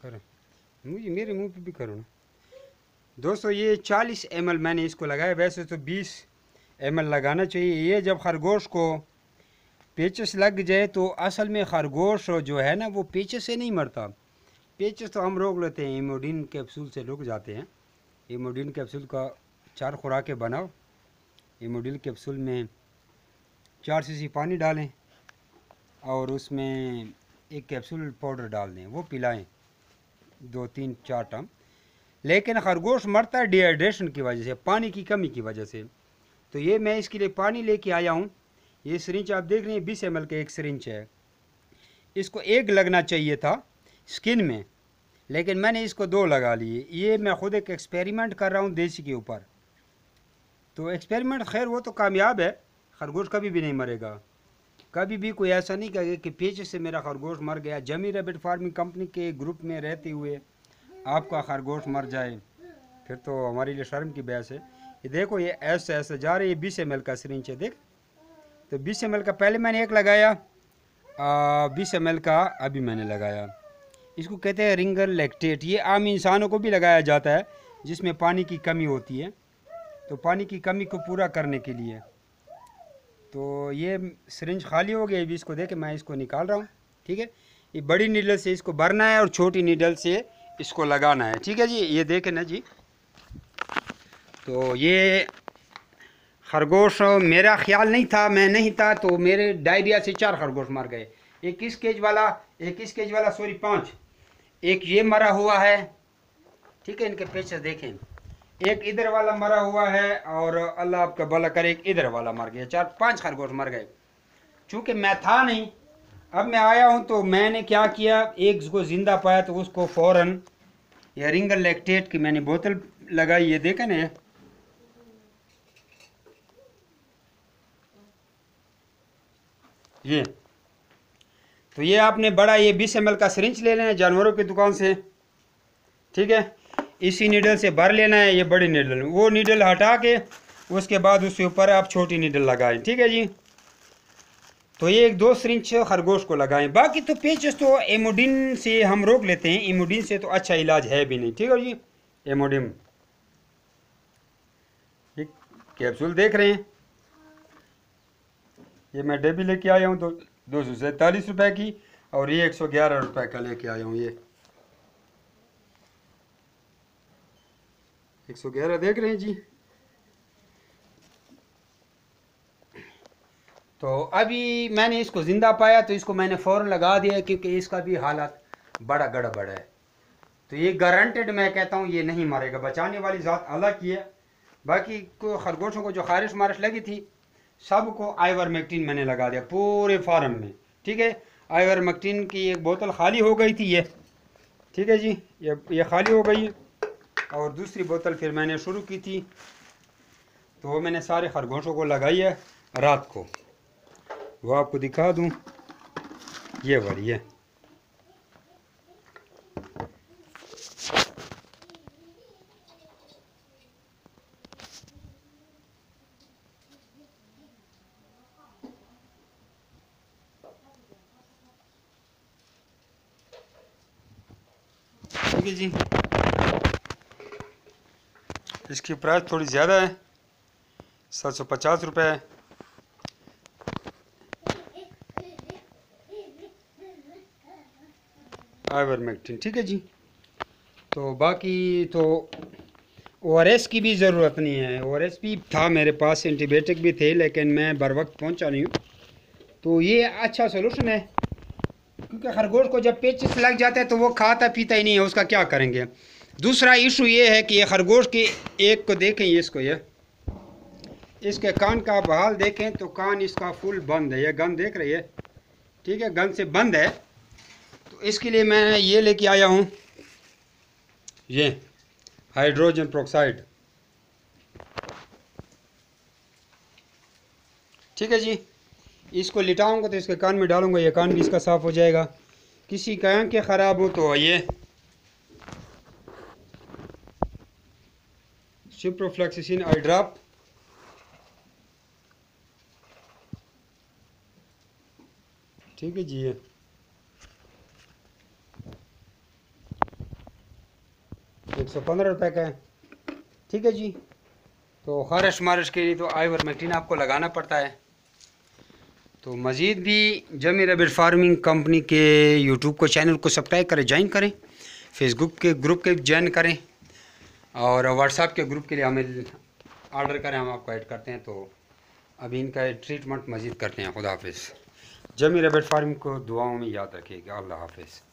करो, मुझे मेरे मुंह पे भी करो ना। दोस्तों ये 40 ml मैंने इसको लगाया, वैसे तो 20 ml लगाना चाहिए। ये जब खरगोश को पेचस लग जाए तो असल में खरगोश जो है ना वो पेचस से नहीं मरता। पेचस तो हम रोक लेते हैं, इमोडिन कैप्सूल से रुक जाते हैं। इमोडिन कैप्सूल का 4 खुराकें बनाओ। इमोडिन कैप्सूल में 4 सीसी पानी डालें और उसमें 1 कैप्सूल पाउडर डाल दें, वो पिलाएं 2-3-4 टाइम। लेकिन खरगोश मरता है डिहाइड्रेशन की वजह से, पानी की कमी की वजह से। तो ये मैं इसके लिए पानी लेके आया हूँ। ये सिरिंज आप देख रहे हैं 20 ml का एक सिरिंज है। इसको एक लगना चाहिए था स्किन में, लेकिन मैंने इसको 2 लगा लिए। ये मैं खुद एक एक्सपेरिमेंट कर रहा हूँ देसी के ऊपर। तो एक्सपेरिमेंट खैर वो तो कामयाब है, खरगोश कभी भी नहीं मरेगा। कभी भी कोई ऐसा नहीं कहेगा कि पेच से मेरा खरगोश मर गया। जमी रैबिट फार्मिंग कंपनी के ग्रुप में रहते हुए आपका खरगोश मर जाए, फिर तो हमारे लिए शर्म की बहस है। ये देखो ये ऐसे ऐसे जा रही है। 20 ml का सिरिंज है, देख। तो 20 ml का पहले मैंने एक लगाया, 20 ml का अभी मैंने लगाया। इसको कहते हैं रिंगर लैक्टेट। ये आम इंसानों को भी लगाया जाता है जिसमें पानी की कमी होती है, तो पानी की कमी को पूरा करने के लिए। तो ये सिरिंज खाली हो गई, अभी इसको देखे मैं इसको निकाल रहा हूँ। ठीक है, ये बड़ी नीडल से इसको भरना है और छोटी नीडल से इसको लगाना है। ठीक है जी, ये देखें ना जी। तो ये खरगोश मेरा ख्याल नहीं था, मैं नहीं था, तो मेरे डायरिया से 4 खरगोश मर गए। 21 केज वाला, 5, एक ये मरा हुआ है। ठीक है, इनके पेचेस देखें। एक इधर वाला मरा हुआ है और अल्लाह आपका भला करे एक इधर वाला मर गया। 4-5 खरगोश मर गए। चूँकि मैं था नहीं, अब मैं आया हूँ, तो मैंने क्या किया, एक को ज़िंदा पाया तो उसको फ़ौरन या रिंगर लैक्टेट की मैंने बोतल लगाई। ये देखें ना, ये तो ये आपने बड़ा ये 20 ml का सिरिंज ले लेना है जानवरों की दुकान से। ठीक है, इसी नीडल से भर लेना है। ये बड़ी नीडल, वो नीडल हटा के उसके बाद उसके ऊपर आप छोटी नीडल लगाएं। ठीक है जी, तो ये 1-2 सिरिंज खरगोश को लगाएं। बाकी तो पेचेस तो एमोडिन से हम रोक लेते हैं, एमोडिन से तो अच्छा इलाज है भी नहीं। ठीक है जी, एमोडिन ये कैप्सूल देख रहे हैं, ये मैं डेबी लेके आया हूँ तो 247 रुपये की, और ये 111 रुपये का लेके आया हूँ। ये 111 देख रहे हैं जी। तो अभी मैंने इसको ज़िंदा पाया तो इसको मैंने फ़ौरन लगा दिया, क्योंकि इसका भी हालत बड़ा गड़बड़ है। तो ये गारंटेड मैं कहता हूँ ये नहीं मरेगा। बचाने वाली ज़ात अल्लाह की है। बाकी को खरगोशों को जो खारिश मारिश लगी थी सबको आइवरमेक्टिन मैंने लगा दिया पूरे फार्म में। ठीक है, आइवरमेक्टिन की एक बोतल खाली हो गई थी ये। ठीक है जी, ये खाली हो गई है, और दूसरी बोतल फिर मैंने शुरू की थी, तो वो मैंने सारे खरगोशों को लगाई है रात को। वो आपको दिखा दूँ, ये वाली है। ठीक है जी, इसकी प्राइस थोड़ी ज़्यादा है, 750 रुपये है। आइवरमेक्टिन। ठीक है जी, तो बाकी तो ORS की भी ज़रूरत नहीं है। ORS भी था मेरे पास, एंटीबायोटिक भी थे, लेकिन मैं बर वक्त पहुँचा नहीं हूँ। तो ये अच्छा सोल्यूशन है, क्योंकि खरगोश को जब पेचिस लग जाता है तो वो खाता पीता ही नहीं है, उसका क्या करेंगे। दूसरा इशू ये है कि ये खरगोश की एक को देखें, इसको ये इसके कान का आप हाल देखें तो कान इसका फुल बंद है। ये गन देख रही है, ठीक है, गन से बंद है। तो इसके लिए मैं ये लेके आया हूँ, ये हाइड्रोजन प्रोक्साइड। ठीक है जी, इसको लिटाऊंगा तो इसके कान में डालूंगा, ये कान भी इसका साफ़ हो जाएगा। किसी का आँखें ख़राब हो तो ये सिप्रोफ्लैक्सिसिन आई ड्रॉप। ठीक है जी, 115 रुपये का है। ठीक है जी। तो खारिश मारिश के लिए तो आइवरमेक्टिन आपको लगाना पड़ता है। तो मज़ीद भी जमी रैबिट फार्मिंग कंपनी के यूट्यूब को चैनल को सब्सक्राइब करें, ज्वाइन करें, फेसबुक के ग्रुप के ज्वाइन करें और व्हाट्सएप के ग्रुप के लिए हमें ऑर्डर करें, हम आपको ऐड करते हैं। तो अभी इनका ट्रीटमेंट मज़ीद करते हैं। खुदा हाफिज़। जमी रैबिट फार्मिंग को दुआओं में याद रखिएगा। अल्लाह हाफिज़।